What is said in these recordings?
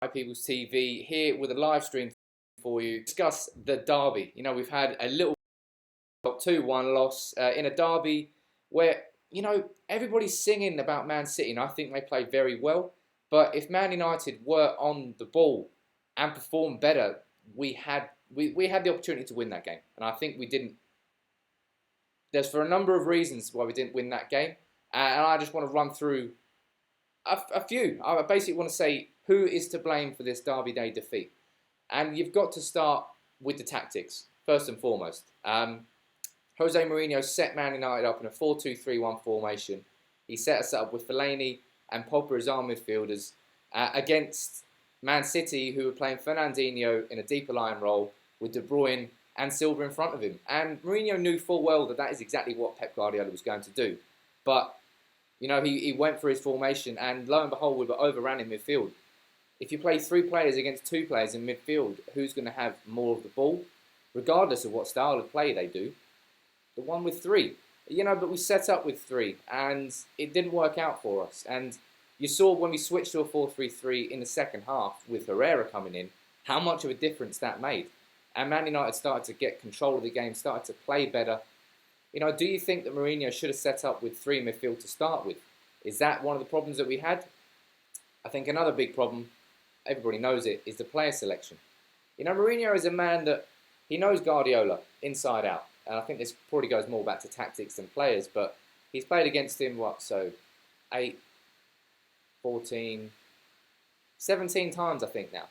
People's TV here with a live stream for you. Discuss the derby. We've had a little 2-1 loss in a derby where everybody's singing about Man City, and I think they played very well. But if Man United were on the ball and performed better, we had the opportunity to win that game, and I think we didn't. There's for a number of reasons why we didn't win that game, and I just want to run through a few. I basically want to say who is to blame for this Derby Day defeat. And you've got to start with the tactics, first and foremost. Jose Mourinho set Man United up in a 4-2-3-1 formation. He set us up with Fellaini and Pogba as our midfielders against Man City, who were playing Fernandinho in a deeper line role with De Bruyne and Silva in front of him. And Mourinho knew full well that that is exactly what Pep Guardiola was going to do. But he went for his formation, and lo and behold, we were overran in midfield. If you play 3 players against 2 players in midfield, who's going to have more of the ball? Regardless of what style of play they do, the one with 3. But we set up with 3, and it didn't work out for us. And you saw when we switched to a 4-3-3 in the second half with Herrera coming in, how much of a difference that made. And Man United started to get control of the game, started to play better. Do you think that Mourinho should have set up with 3 midfield to start with? Is that one of the problems that we had? I think another big problem, everybody knows it, is the player selection. Mourinho is a man that he knows Guardiola inside out. And I think this probably goes more back to tactics than players, but he's played against him, 8, 14, 17 times I think now.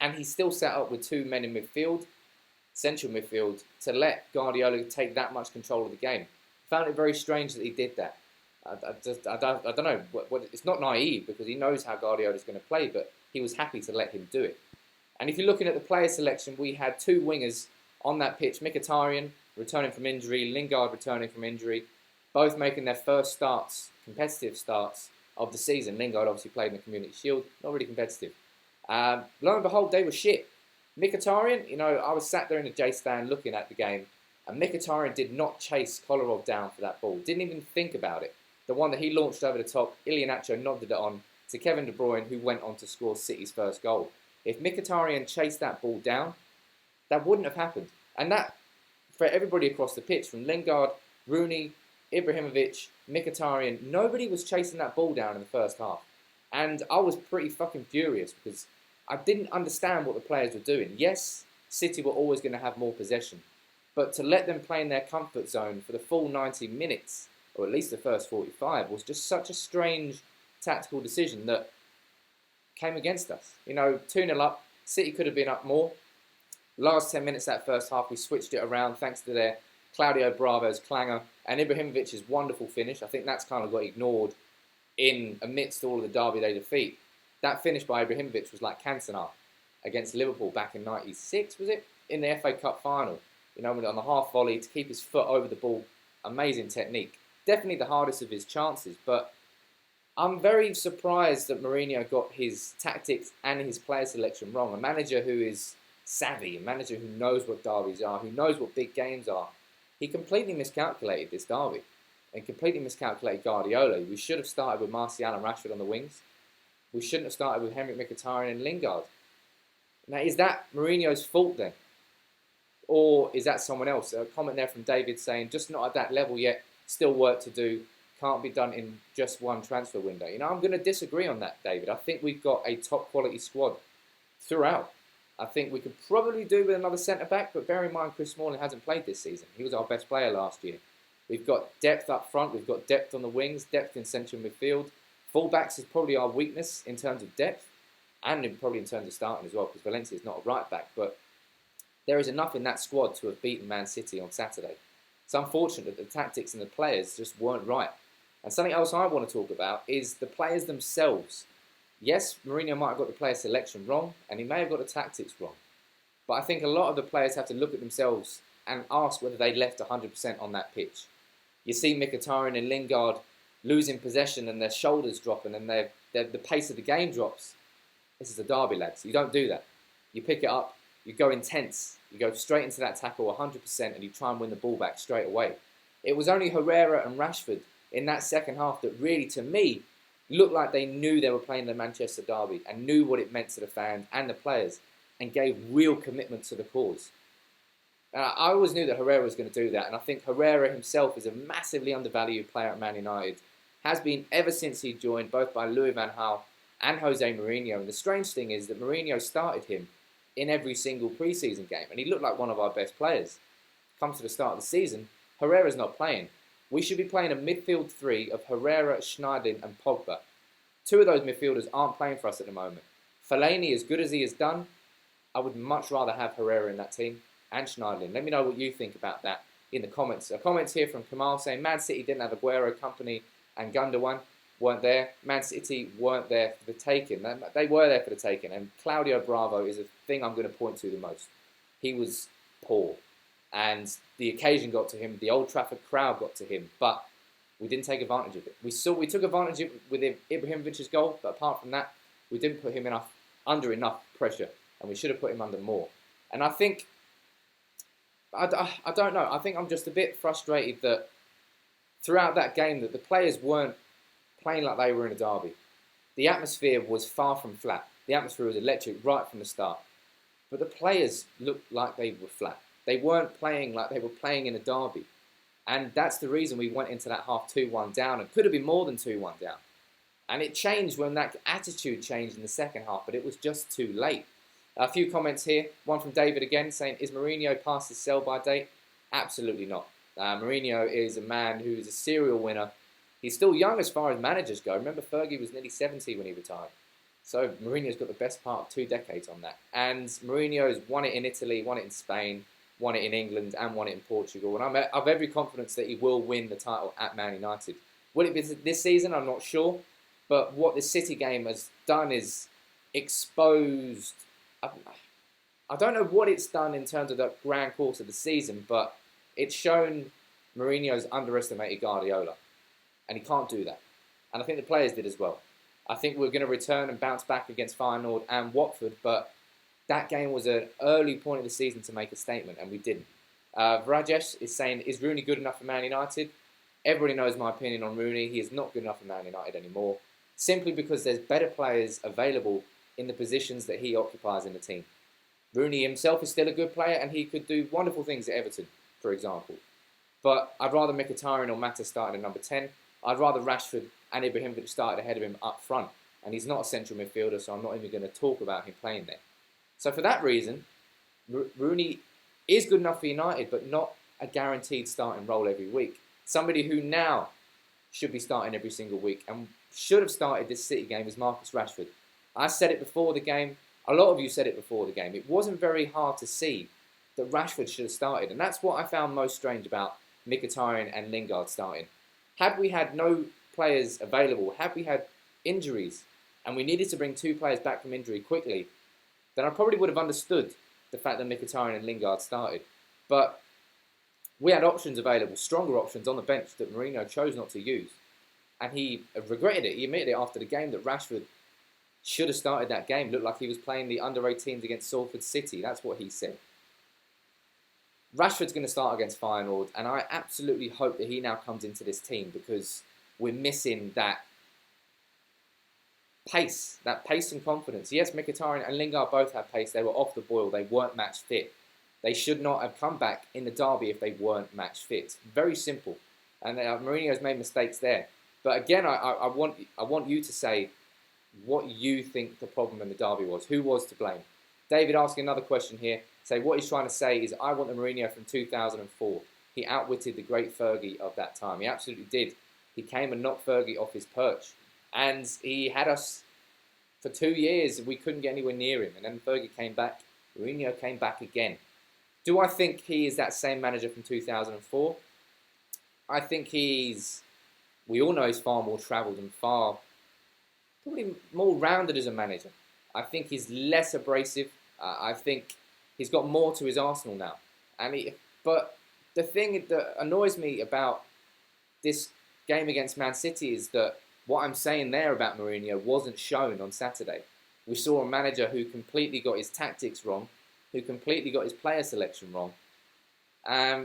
And he's still set up with 2 men in midfield, central midfield, to let Guardiola take that much control of the game. I found it very strange that he did that. I don't know. It's not naive because he knows how Guardiola's going to play, but he was happy to let him do it. And if you're looking at the player selection, we had 2 wingers on that pitch. Mkhitaryan returning from injury, Lingard returning from injury, both making their first starts, competitive starts of the season. Lingard obviously played in the Community Shield, not really competitive. Lo and behold, they were shit. Mkhitaryan, I was sat there in the J stand looking at the game, and Mkhitaryan did not chase Kolarov down for that ball. Didn't even think about it. The one that he launched over the top, Iheanacho nodded it on to Kevin De Bruyne, who went on to score City's first goal. If Mkhitaryan chased that ball down, that wouldn't have happened. And that, for everybody across the pitch, from Lingard, Rooney, Ibrahimovic, Mkhitaryan, nobody was chasing that ball down in the first half. And I was pretty fucking furious because I didn't understand what the players were doing. Yes, City were always going to have more possession, but to let them play in their comfort zone for the full 90 minutes, or at least the first 45, was just such a strange tactical decision that came against us. 2-0 up, City could have been up more. Last 10 minutes that first half, we switched it around thanks to their Claudio Bravo's clanger and Ibrahimovic's wonderful finish. I think that's kind of got ignored in amidst all of the Derby Day defeat. That finish by Ibrahimovic was like Cantona against Liverpool back in '96, was it? In the FA Cup final. On the half volley to keep his foot over the ball. Amazing technique. Definitely the hardest of his chances, but I'm very surprised that Mourinho got his tactics and his player selection wrong. A manager who is savvy, a manager who knows what derbies are, who knows what big games are. He completely miscalculated this derby and completely miscalculated Guardiola. We should have started with Martial and Rashford on the wings. We shouldn't have started with Henrik Mkhitaryan and Lingard. Now, is that Mourinho's fault then? Or is that someone else? A comment there from David saying, just not at that level yet, still work to do, can't be done in just one transfer window. I'm going to disagree on that, David. I think we've got a top quality squad throughout. I think we could probably do with another centre-back, but bear in mind Chris Smalling hasn't played this season. He was our best player last year. We've got depth up front, we've got depth on the wings, depth in central midfield. Fullbacks is probably our weakness in terms of depth, and probably in terms of starting as well, because Valencia is not a right back, but there is enough in that squad to have beaten Man City on Saturday. It's unfortunate that the tactics and the players just weren't right. And something else I want to talk about is the players themselves. Yes, Mourinho might have got the player selection wrong, and he may have got the tactics wrong. But I think a lot of the players have to look at themselves and ask whether they left 100% on that pitch. You see Mkhitaryan and Lingard losing possession and their shoulders dropping and the pace of the game drops. This is a derby, lads. You don't do that. You pick it up, you go intense, you go straight into that tackle 100% and you try and win the ball back straight away. It was only Herrera and Rashford in that second half that really, to me, looked like they knew they were playing the Manchester derby and knew what it meant to the fans and the players and gave real commitment to the cause. I always knew that Herrera was going to do that, and I think Herrera himself is a massively undervalued player at Man United. Has been ever since he joined, both by Louis van Gaal and Jose Mourinho. And the strange thing is that Mourinho started him in every single pre-season game, and he looked like one of our best players. Come to the start of the season, Herrera's not playing. We should be playing a midfield three of Herrera, Schneiderlin and Pogba. Two of those midfielders aren't playing for us at the moment. Fellaini, as good as he has done, I would much rather have Herrera in that team and Schneiderlin. Let me know what you think about that in the comments. A comment here from Kamal saying Man City didn't have Aguero, Company and Gundogan weren't there. Man City weren't there for the taking. They were there for the taking. And Claudio Bravo is a thing I'm going to point to the most. He was poor. And the occasion got to him. The Old Trafford crowd got to him. But we didn't take advantage of it. We took advantage of it with Ibrahimovic's goal. But apart from that, we didn't put him under enough pressure. And we should have put him under more. And I think, I don't know. I think I'm just a bit frustrated that throughout that game that the players weren't playing like they were in a derby. The atmosphere was far from flat. The atmosphere was electric right from the start. But the players looked like they were flat. They weren't playing like they were playing in a derby. And that's the reason we went into that half 2-1 down. It could have been more than 2-1 down. And it changed when that attitude changed in the second half, but it was just too late. A few comments here. One from David again saying, is Mourinho past his sell-by date? Absolutely not. Mourinho is a man who's a serial winner. He's still young as far as managers go. Remember, Fergie was nearly 70 when he retired. So Mourinho's got the best part of 2 decades on that. And Mourinho's won it in Italy, won it in Spain, won it in England, and won it in Portugal. And I've every confidence that he will win the title at Man United. Will it be this season? I'm not sure. But what the City game has done is exposed... I don't know what it's done in terms of the grand course of the season, but it's shown Mourinho's underestimated Guardiola. And he can't do that. And I think the players did as well. I think we're going to return and bounce back against Feyenoord and Watford, but that game was an early point of the season to make a statement, and we didn't. Rajesh is saying, is Rooney good enough for Man United? Everybody knows my opinion on Rooney. He is not good enough for Man United anymore, simply because there's better players available in the positions that he occupies in the team. Rooney himself is still a good player, and he could do wonderful things at Everton, for example. But I'd rather Mkhitaryan or Mata start at number 10. I'd rather Rashford and Ibrahimovic started ahead of him up front. And he's not a central midfielder, so I'm not even going to talk about him playing there. So for that reason, Rooney is good enough for United, but not a guaranteed starting role every week. Somebody who now should be starting every single week and should have started this City game is Marcus Rashford. I said it before the game. A lot of you said it before the game. It wasn't very hard to see that Rashford should have started. And that's what I found most strange about Mkhitaryan and Lingard starting. Had we had no players available, had we had injuries, and we needed to bring 2 players back from injury quickly, then I probably would have understood the fact that Mkhitaryan and Lingard started. But we had options available, stronger options on the bench that Mourinho chose not to use. And he regretted it. He admitted it after the game that Rashford should have started that game. Looked like he was playing the under-18s against Salford City. That's what he said. Rashford's going to start against Feyenoord, and I absolutely hope that he now comes into this team because we're missing that pace and confidence. Yes, Mkhitaryan and Lingard both had pace. They were off the boil. They weren't match fit. They should not have come back in the derby if they weren't match fit. Very simple. And Mourinho's made mistakes there. But again, I want you to say what you think the problem in the derby was. Who was to blame? David asking another question here. Say what he's trying to say is, I want the Mourinho from 2004. He outwitted the great Fergie of that time. He absolutely did. He came and knocked Fergie off his perch. And he had us for 2 years. We couldn't get anywhere near him. And then Fergie came back. Mourinho came back again. Do I think he is that same manager from 2004? I think we all know he's far more travelled and probably more rounded as a manager. I think he's less abrasive. I think he's got more to his arsenal now. But the thing that annoys me about this game against Man City is that what I'm saying there about Mourinho wasn't shown on Saturday. We saw a manager who completely got his tactics wrong, who completely got his player selection wrong.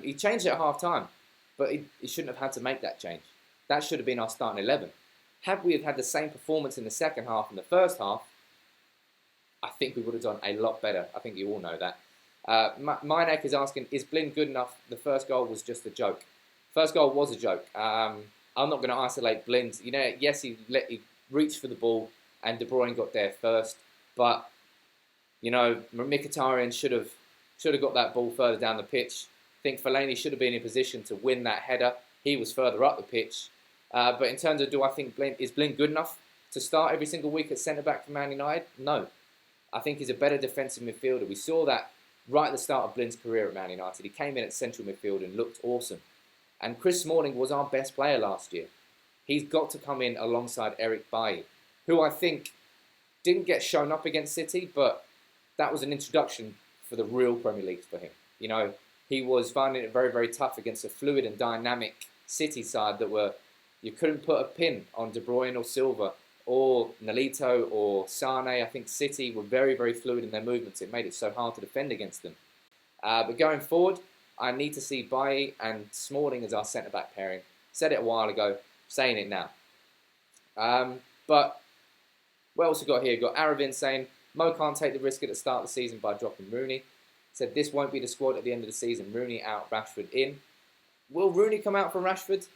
He changed it at half-time, but he shouldn't have had to make that change. That should have been our starting 11. Had we had the same performance in the second half and the first half, I think we would have done a lot better. I think you all know that. Minek is asking, is Blind good enough? The first goal was just a joke. First goal was a joke. I'm not going to isolate Blind. You know, yes, he reached for the ball and De Bruyne got there first, but you know, Mkhitaryan should have got that ball further down the pitch. I think Fellaini should have been in position to win that header. He was further up the pitch. But in terms of, do I think is Blind good enough to start every single week at centre back for Man United? No. I think he's a better defensive midfielder. We saw that right at the start of Blind's career at Man United. He came in at central midfield and looked awesome. And Chris Smalling was our best player last year. He's got to come in alongside Eric Bailly, who I think didn't get shown up against City, but that was an introduction for the real Premier League for him. You know, he was finding it very, very tough against a fluid and dynamic City side that were, you couldn't put a pin on De Bruyne or Silva or Nolito or Sane. I think City were very, very fluid in their movements. It made it so hard to defend against them. But going forward, I need to see Bailly and Smalling as our centre-back pairing. Said it a while ago, saying it now. But what else we got here? We've got Aravin saying, Mo can't take the risk at the start of the season by dropping Rooney. Said this won't be the squad at the end of the season. Rooney out, Rashford in. Will Rooney come out for Rashford?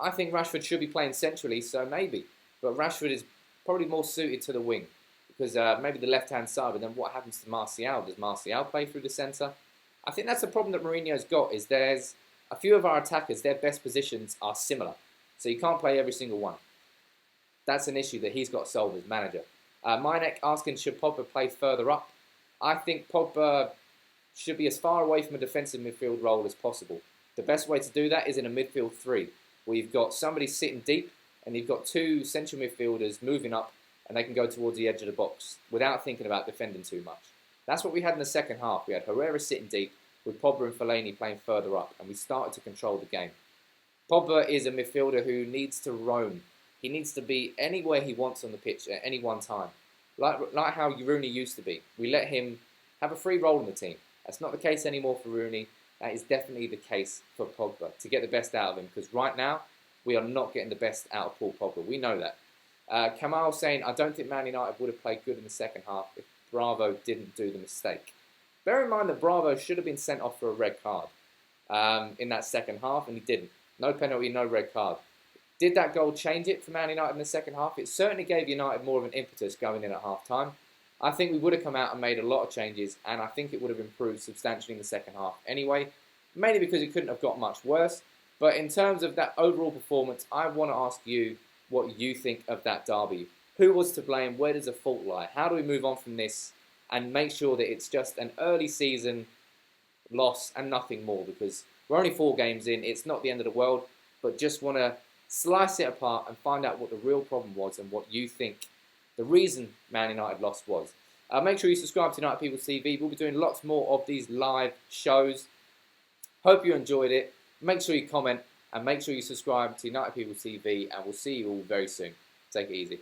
I think Rashford should be playing centrally, so maybe. But Rashford is probably more suited to the wing because maybe the left-hand side. But then what happens to Martial? Does Martial play through the centre? I think that's the problem that Mourinho's got, is there's a few of our attackers, their best positions are similar. So you can't play every single one. That's an issue that he's got to solve as manager. Minek asking, should Pogba play further up? I think Pogba should be as far away from a defensive midfield role as possible. The best way to do that is in a midfield three, where you've got somebody sitting deep and you've got two central midfielders moving up and they can go towards the edge of the box without thinking about defending too much. That's what we had in the second half. We had Herrera sitting deep with Pogba and Fellaini playing further up, and we started to control the game. Pogba is a midfielder who needs to roam. He needs to be anywhere he wants on the pitch at any one time, like how Rooney used to be. We let him have a free role in the team. That's not the case anymore for Rooney. That is definitely the case for Pogba, to get the best out of him, because right now we are not getting the best out of Paul Pogba. We know that. Kamal saying, I don't think Man United would have played good in the second half if Bravo didn't do the mistake. Bear in mind that Bravo should have been sent off for a red card in that second half, and he didn't. No penalty, no red card. Did that goal change it for Man United in the second half? It certainly gave United more of an impetus going in at half-time. I think we would have come out and made a lot of changes, and I think it would have improved substantially in the second half anyway, mainly because it couldn't have got much worse. But in terms of that overall performance, I want to ask you what you think of that derby. Who was to blame? Where does the fault lie? How do we move on from this and make sure that it's just an early season loss and nothing more? Because we're only 4 games in. It's not the end of the world, but just want to slice it apart and find out what the real problem was and what you think the reason Man United lost was. Make sure you subscribe to United People TV. We'll be doing lots more of these live shows. Hope you enjoyed it. Make sure you comment and make sure you subscribe to United People TV, and we'll see you all very soon. Take it easy.